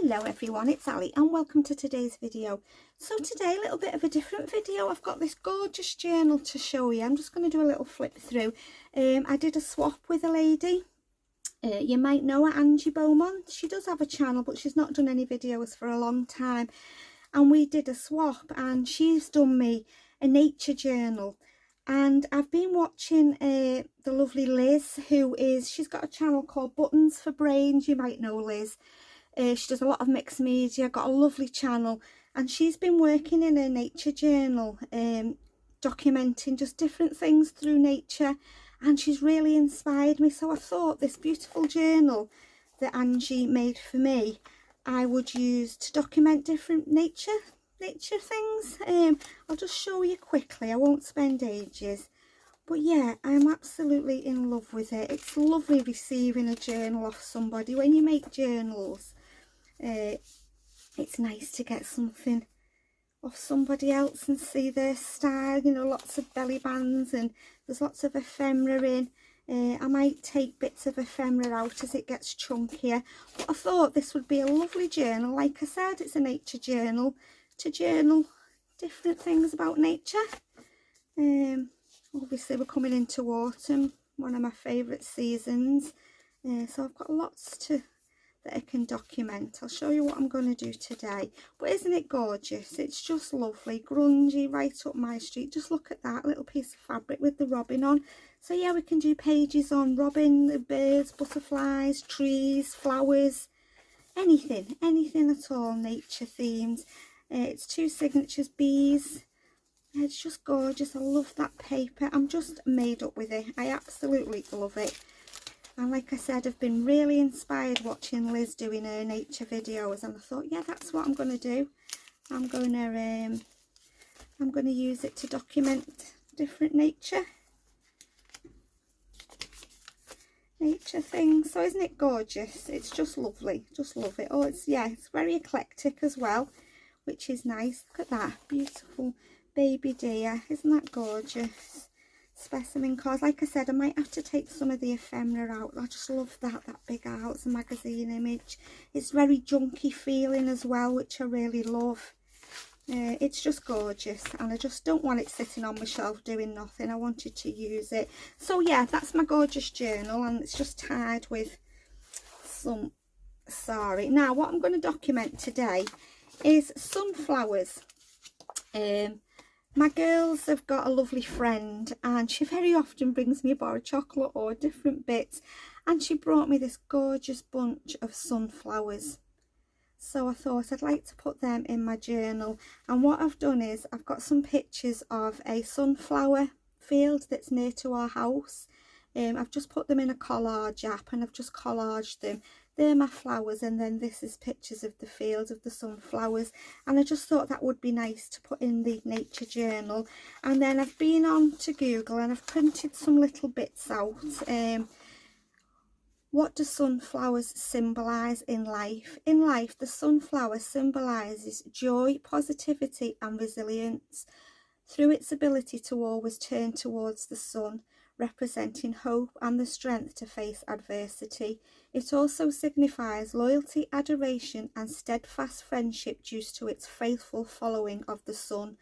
Hello everyone, it's Ali and welcome to today's video. So today, a little bit of a different video. I've got this gorgeous journal to show you. I'm just going to do a little flip through. I did a swap with a lady. You might know her, Angie Beaumont. She does have a channel, but she's not done any videos for a long time. And we did a swap and she's done me a nature journal. And I've been watching the lovely Liz, she's got a channel called Buttons for Brains. You might know Liz. She does a lot of mixed media, got a lovely channel, and she's been working in a nature journal, documenting just different things through nature, and she's really inspired me. So I thought this beautiful journal that Angie made for me, I would use to document different nature things. I'll just show you quickly, I won't spend ages. But yeah, I'm absolutely in love with it. It's lovely receiving a journal off somebody. When you make journals, it's nice to get something off somebody else and see their style. You know, lots of belly bands and there's lots of ephemera in. I might take bits of ephemera out as it gets chunkier. But I thought this would be a lovely journal. Like I said, it's a nature journal to journal different things about nature. Obviously we're coming into autumn, one of my favourite seasons. So I've got lots that I can document. I'll show you what I'm going to do today. But isn't it gorgeous? It's just lovely, grungy, right up my street. Just look at that little piece of fabric with the robin on. So yeah, we can do pages on robin, birds, butterflies, trees, flowers, anything at all nature themed. It's 2 signatures, bees. It's just gorgeous. I love that paper. I'm just made up with it. I absolutely love it. And like I said, I've been really inspired watching Liz doing her nature videos, and I thought, yeah, that's what I'm going to do. I'm going to use it to document different nature things. So isn't it gorgeous? It's just lovely. Just love it. Oh, it's very eclectic as well, which is nice. Look at that beautiful baby deer. Isn't that gorgeous? Specimen cards. Like I said, I might have to take some of the ephemera out. I just love that big Arts magazine image. It's very junky feeling as well, which I really love. It's just gorgeous, and I just don't want it sitting on my shelf doing nothing. I wanted to use it. So yeah, that's my gorgeous journal, and it's just tied with some sari. Now what I'm going to document today is sunflowers. My girls have got a lovely friend, and she very often brings me a bar of chocolate or different bits, and she brought me this gorgeous bunch of sunflowers. So I thought I'd like to put them in my journal, and what I've done is I've got some pictures of a sunflower field that's near to our house. I've just put them in a collage app and I've just collaged them. They're my flowers, and then this is pictures of the field of the sunflowers, and I just thought that would be nice to put in the nature journal. And then I've been on to Google and I've printed some little bits out. What do sunflowers symbolise in life? In life, the sunflower symbolises joy, positivity and resilience through its ability to always turn towards the sun, representing hope and the strength to face adversity. It also signifies loyalty, adoration and steadfast friendship due to its faithful following of the sun.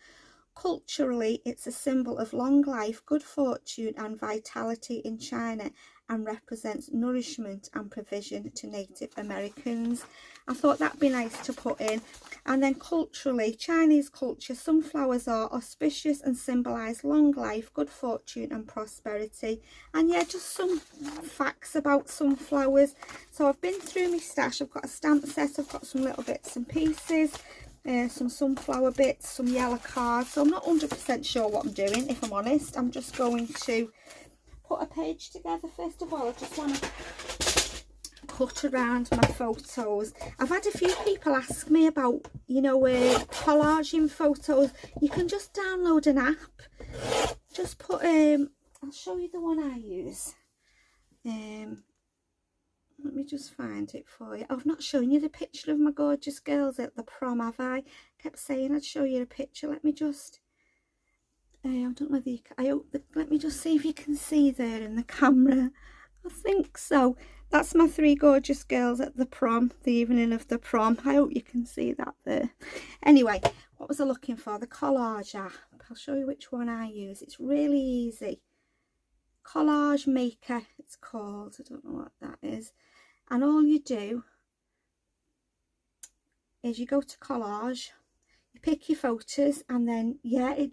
Culturally, it's a symbol of long life, good fortune and vitality in China, and represents nourishment and provision to Native Americans. I thought that'd be nice to put in. And then culturally, Chinese culture, sunflowers are auspicious and symbolise long life, good fortune and prosperity. And yeah, just some facts about sunflowers. So I've been through my stash. I've got a stamp set, I've got some little bits and pieces, some sunflower bits, some yellow cards. So I'm not 100% sure what I'm doing, if I'm honest. I'm just going to put a page together. First of all, I just want to cut around my photos. I've had a few people ask me about, you know, collaging photos. You can just download an app. Just put I'll show you the one I use. Let me just find it for you. I've not shown you the picture of my gorgeous girls at the prom, have I? Kept saying I'd show you a picture. Let me just I don't know whether you can, let me just see if you can see there in the camera. I think so. That's my three gorgeous girls at the prom, the evening of the prom. I hope you can see that there. Anyway, what was I looking for? The collage app. I'll show you which one I use. It's really easy. Collage Maker, it's called. I don't know what that is. And all you do is you go to collage, you pick your photos, and then yeah, it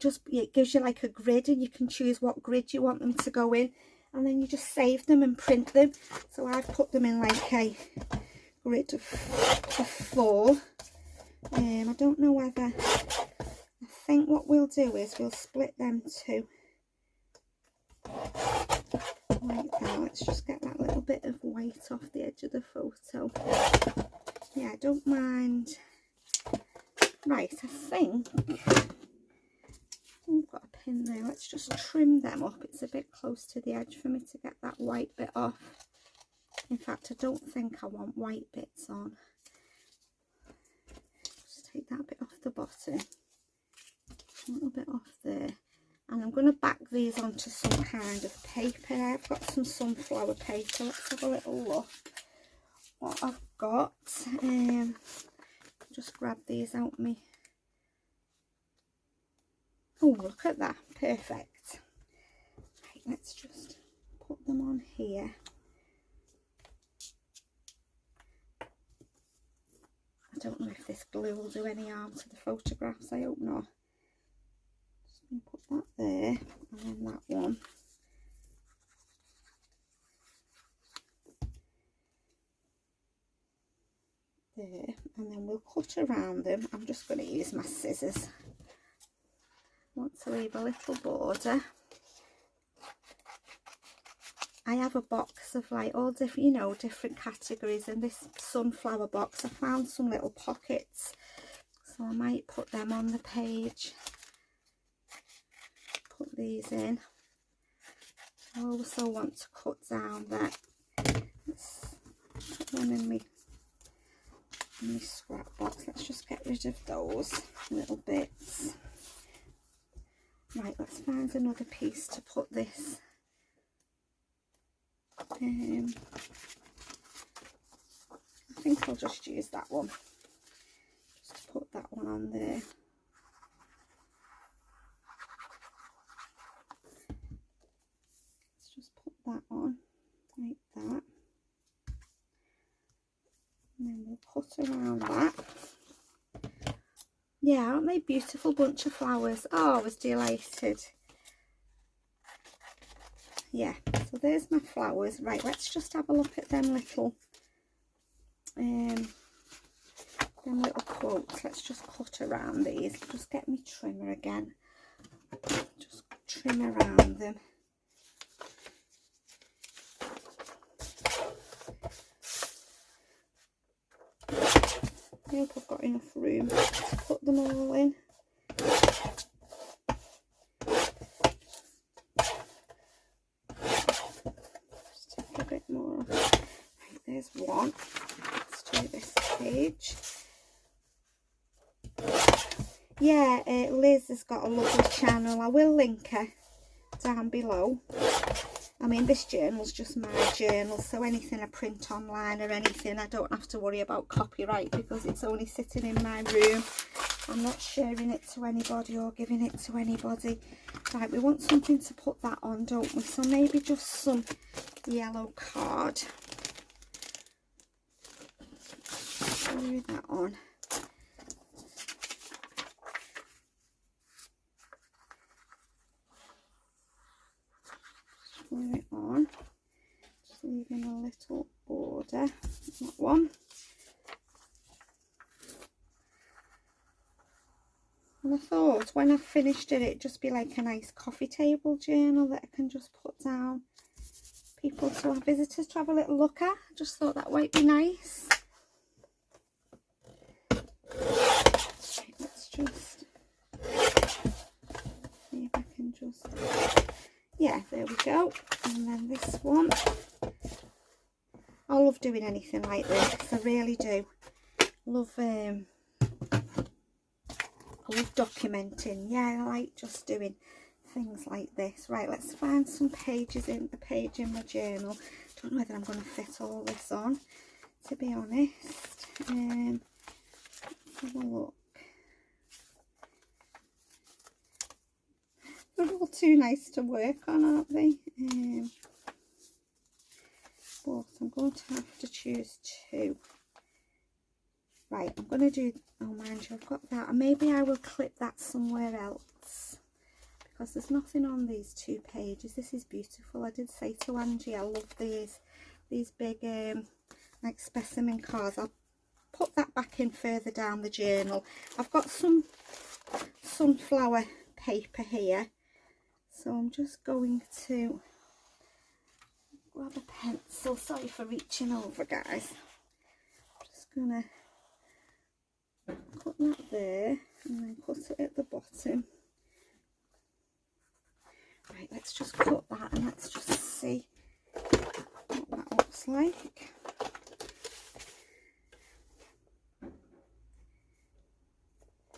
gives you like a grid, and you can choose what grid you want them to go in, and then you just save them and print them. So I've put them in like a grid of 4. I don't know whether, I think what we'll do is we'll split them to like that. Let's just get that little bit of white off the edge of the photo. Yeah, I don't mind. Right, I think I've got a pin there. Let's just trim them up. It's a bit close to the edge for me to get that white bit off. In fact, I don't think I want white bits on. Just take that bit off the bottom, a little bit off there. And I'm going to back these onto some kind of paper. I've got some sunflower paper. Let's have a little look what I've got. Just grab these out me. Oh, look at that. Perfect. Right, let's just put them on here. I don't know if this glue will do any harm to the photographs. I hope not. Just going to put that there, and then that one. There, and then we'll cut around them. I'm just going to use my scissors. I want to leave a little border. I have a box of like all different, you know, different categories. In this sunflower box, I found some little pockets, so I might put them on the page. Put these in. I also want to cut down that. Let's put them in my scrap box. Let's just get rid of those little bits. Right, let's find another piece to put this. I think I'll just use that one. Just to put that one on there. Let's just put that on like that. And then we'll cut around that. Yeah, aren't they beautiful bunch of flowers? Oh, I was delighted. Yeah, so there's my flowers. Right, let's just have a look at them little quotes. Let's just cut around these. Just get me trimmer again. Just trim around them. I hope I've got enough room to put them all in. Just take a bit more. Right, there's one. Let's do this page. Yeah, Liz has got a lovely channel. I will link her down below. I mean, this journal's just my journal, so anything I print online or anything, I don't have to worry about copyright because it's only sitting in my room. I'm not sharing it to anybody or giving it to anybody. Right, we want something to put that on, don't we? So maybe just some yellow card. Glue that on. Glue it on, just leaving a little border, that one. And I thought when I finished it, it'd just be like a nice coffee table journal that I can just put down. People to have visitors to have a little look at. I just thought that might be nice. Right, let's just see if I can just... Yeah, there we go. And then this one. I love doing anything like this. I really do. Love documenting. Yeah, I like just doing things like this. Right, let's find some pages in the page in my journal. Don't know whether I'm going to fit all this on, to be honest. Let's have a look. They're all too nice to work on, aren't they? But I'm going to have to choose two. Right, I'm going to do, oh mind you, I've got that. And maybe I will clip that somewhere else, because there's nothing on these 2 pages. This is beautiful. I did say to Angie, I love these big like specimen cards. I'll put that back in further down the journal. I've got some sunflower paper here, so I'm just going to grab a pencil. Sorry for reaching over, guys. I'm just gonna cut that there and then cut it at the bottom. Right, let's just cut that and let's just see what that looks like.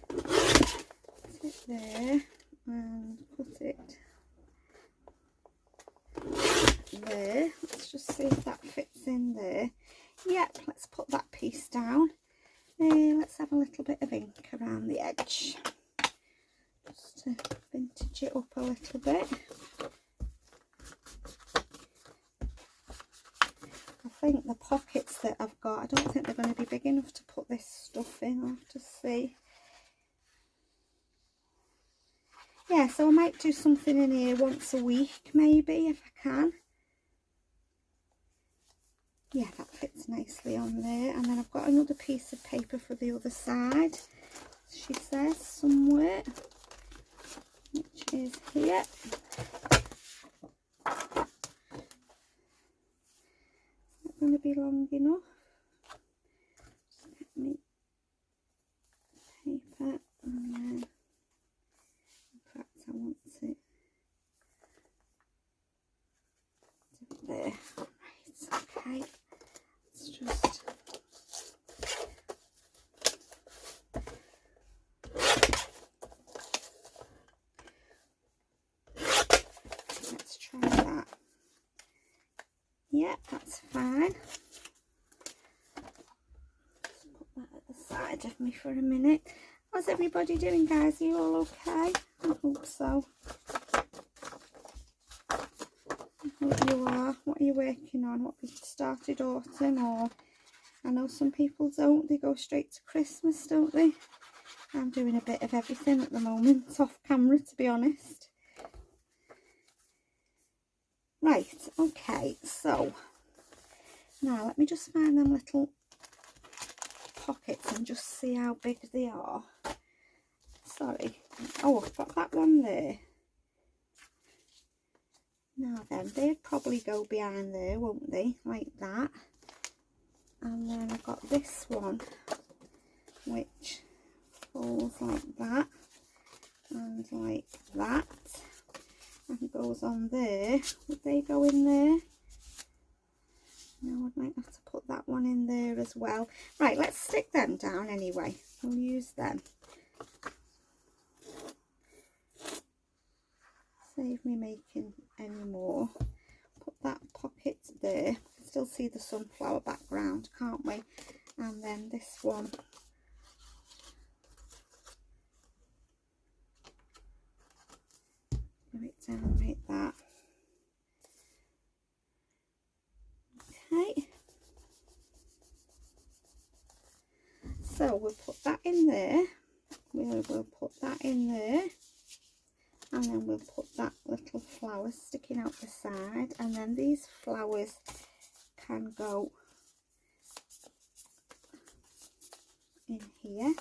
Put it there and put it there. Let's just see if that fits in there. Yep, let's put that piece down. Let's have a little bit of ink around the edge, just to vintage it up a little bit. I think the pockets that I've got, I don't think they're going to be big enough to put this stuff in. I'll have to see. Yeah, so I might do something in here once a week, maybe, if I can. Yeah, that fits nicely on there. And then I've got another piece of paper for the other side, she says, somewhere, which is here. Is that going to be long enough? Just get me paper, and then, in fact, I want it do it there. Right, okay. Let's just let's try that. Yeah, that's fine. Just put that at the side of me for a minute. How's everybody doing, guys? Are you all okay? I hope so. I hope you are. What are you working on? What, have you started autumn, or I know some people don't, they go straight to Christmas, don't they? I'm doing a bit of everything at the moment, off camera, to be honest. Right, okay, so now let me just find them little pockets and just see how big they are. Sorry. Oh, I've got that one there. Now then, they'd probably go behind there, won't they? Like that. And then I've got this one, which folds like that and like that, and goes on there. Would they go in there? No, I might have to put that one in there as well. Right, let's stick them down anyway. We'll use them. Save me making any more. Put that pocket there. Still see the sunflower background, can't we? And then this one, do it down like that. Okay, so we'll put that in there. We'll put that in there, and then we'll put that little flower sticking out the side, and then these flowers can go in here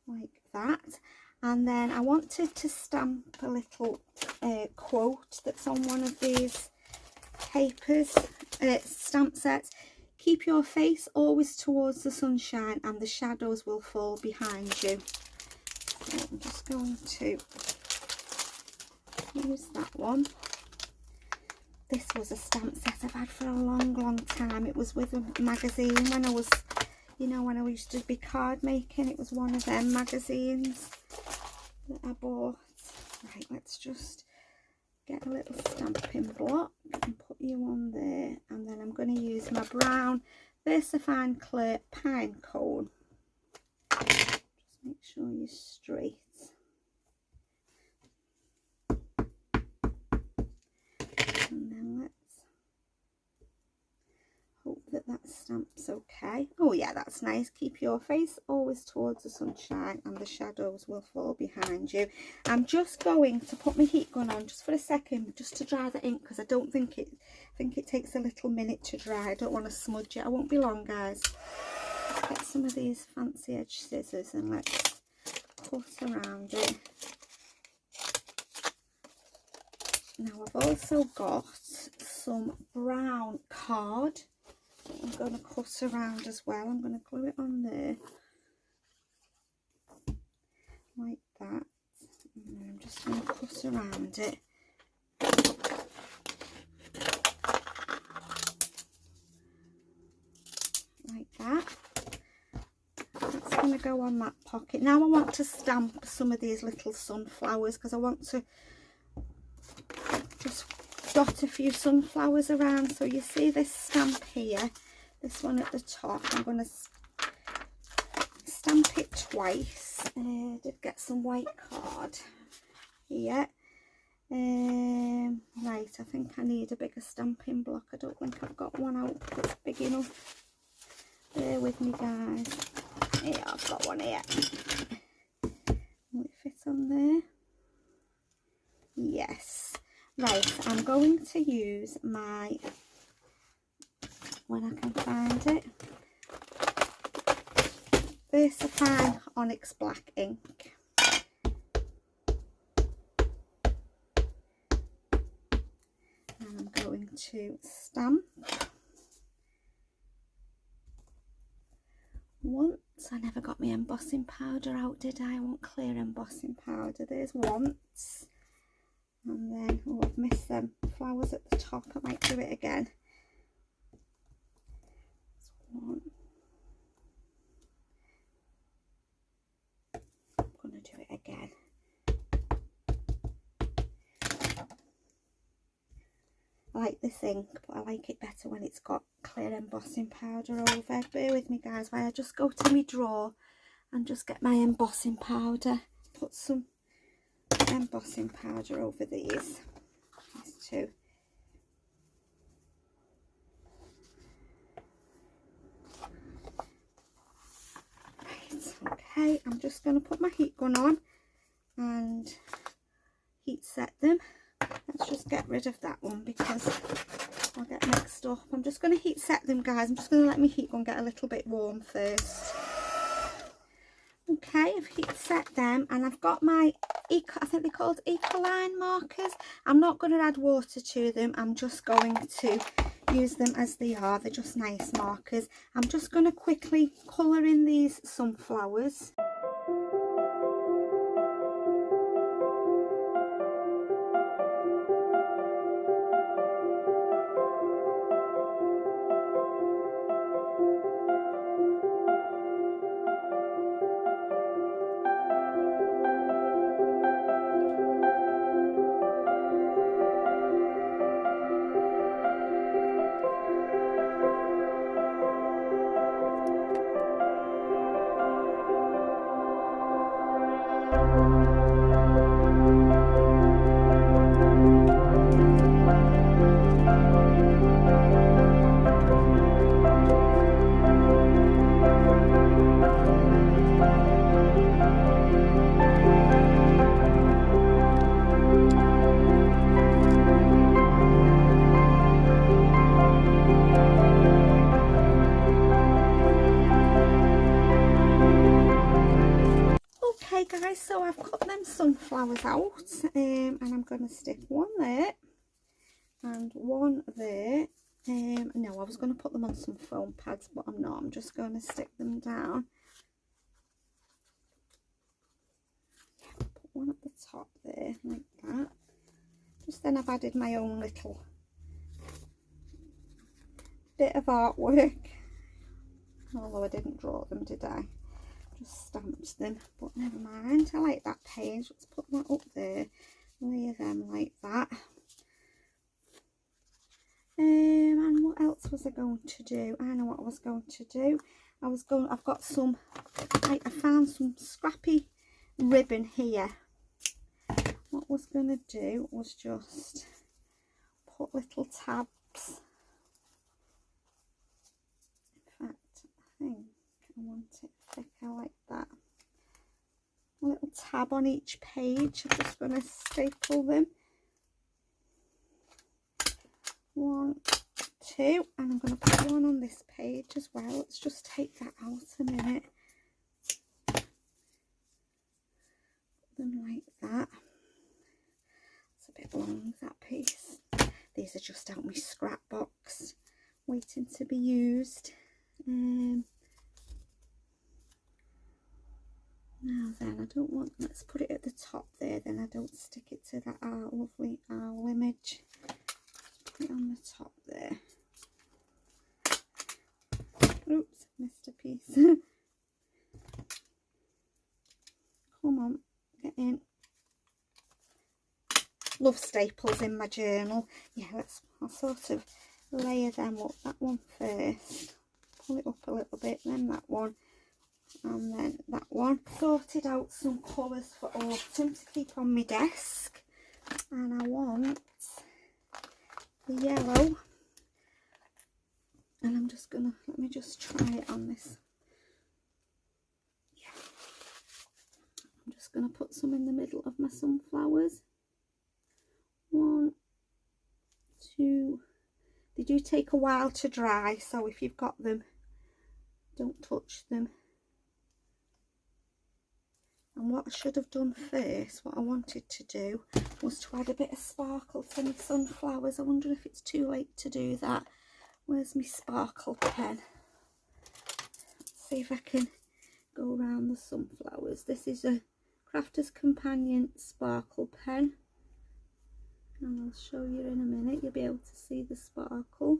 like that. And then I wanted to stamp a little quote that's on one of these papers, stamp sets. Keep your face always towards the sunshine and the shadows will fall behind you. So I'm just going to use that one. This was a stamp set I've had for a long time. It was with a magazine when I was, you know, when I used to be card making. It was one of them magazines that I bought. Right, let's just get a little stamping block and put you on there, and then I'm going to use my brown VersaFine Clear pine cone. Just make sure you're straight. And then let's hope that that stamp's okay. Oh yeah, that's nice. Keep your face always towards the sunshine and the shadows will fall behind you. I'm just going to put my heat gun on just for a second, just to dry the ink, because I think it takes a little minute to dry. I don't want to smudge it. I won't be long, guys. Let's get some of these fancy edge scissors and let's cut around it. Now I've also got some brown card I'm going to cut around as well. I'm going to glue it on there like that, and then I'm just going to cut around it like that. That's going to go on that pocket. Now I want to stamp some of these little sunflowers, because I want to just dot a few sunflowers around. So you see this stamp here, this one at the top, I'm going to stamp it twice. I did get some white card here. Right, I think I need a bigger stamping block. I don't think I've got one out that's big enough. Bear with me, guys. Yeah, I've got one here. Will it fit on there? Yes. Right, I'm going to use my, when I can find it, VersaFine Onyx Black ink. And I'm going to stamp once. I never got my embossing powder out, did I? I want clear embossing powder. There's once. And then, oh, I've missed them flowers at the top. I might do it again. That's one. I'm going to do it again. I like this ink, but I like it better when it's got clear embossing powder over. Bear with me, guys, while I just go to my drawer and just get my embossing powder. Put some embossing powder over these two. Right, okay, I'm just going to put my heat gun on and heat set them. Let's just get rid of that one because I'll get mixed up. I'm just going to heat set them, guys. I'm just going to let my heat gun get a little bit warm first. Okay, I've heat set them, and I've got my I think they're called Ecoline markers. I'm not going to add water to them. I'm just going to use them as they are. They're just nice markers. I'm just going to quickly colour in these sunflowers. Guys, so I've cut them sunflowers out, and I'm going to stick one there and one there. No, I was going to put them on some foam pads, but I'm not. I'm just going to stick them down. Put one at the top there like that. Just then I've added my own little bit of artwork, although I didn't draw them, did I? Just stamped them, but never mind. I like that page. Let's put that up there, layer them like that. And what else was I going to do? I know what I was going to do. I've got some, I found some scrappy ribbon here. What I was going to do was just put little tabs. In fact, I think I want it thicker like that. A little tab on each page. I'm just going to staple them. 1, 2, and I'm going to put one on this page as well. Let's just take that out a minute. Put them like that. It's a bit long, that piece. These are just out my scrap box, waiting to be used. Now then, I don't want, let's put it at the top there, then I don't stick it to that lovely owl image. Put it on the top there. Oops, missed a piece. Come on, get in. Love staples in my journal. Yeah, I'll sort of layer them up. That one first. Pull it up a little bit, then that one, and then that one. Sorted out some colours for autumn to keep on my desk. And I want the yellow. And I'm just gonna, let me just try it on this. Yeah. I'm just gonna put some in the middle of my sunflowers. 1, 2. They do take a while to dry, so if you've got them, don't touch them. And what I should have done first, what I wanted to do, was to add a bit of sparkle to my sunflowers. I wonder if it's too late to do that. Where's my sparkle pen? Let's see if I can go around the sunflowers. This is a Crafter's Companion sparkle pen. And I'll show you in a minute. You'll be able to see the sparkle.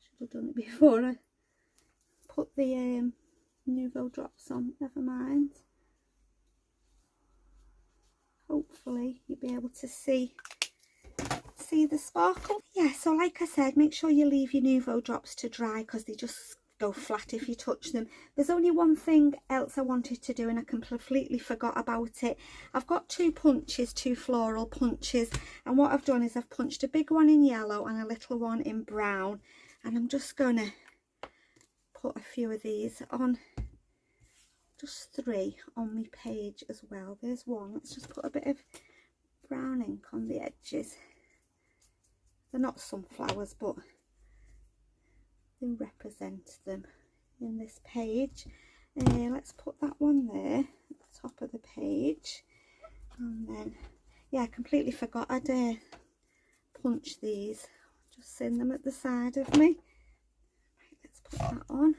Should have done it before I put the Nuvo drops on. Never mind. Hopefully you'll be able to see the sparkle. Yeah, so like I said, make sure you leave your Nuvo drops to dry because they just go flat if you touch them. There's only one thing else I wanted to do and I completely forgot about it. I've got 2 punches, 2 floral punches, and what I've done is I've punched a big one in yellow and a little one in brown, and I'm just gonna put a few of these on, just 3 on my page as well. There's one. Let's just put a bit of brown ink on the edges. They're not sunflowers, but they represent them in this page. Let's put that one there at the top of the page. And then, yeah, I completely forgot I'd punch these. Just seen them at the side of me. Right, let's put that on.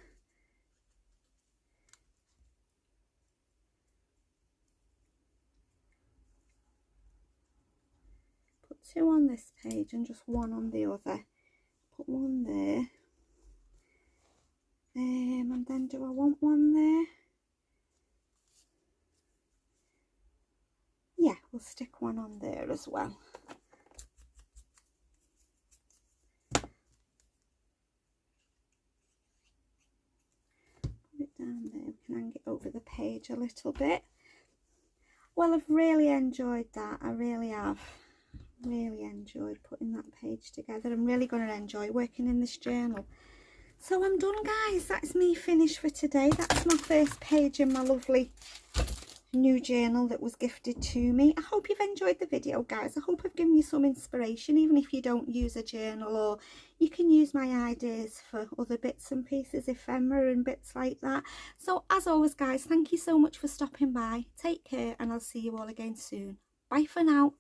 Put 2 on this page and just 1 on the other. Put 1 there. And then do I want 1 there? Yeah, we'll stick 1 on there as well. Put it down there. We can hang it over the page a little bit. Well, I've really enjoyed that. I really have. Really enjoyed putting that page together. I'm really going to enjoy working in this journal. So I'm done, guys. That's me finished for today. That's my first page in my lovely new journal that was gifted to me. I hope you've enjoyed the video, guys. I hope I've given you some inspiration, even if you don't use a journal, or you can use my ideas for other bits and pieces, ephemera and bits like that. So as always, guys, thank you so much for stopping by. Take care, and I'll see you all again soon. Bye for now.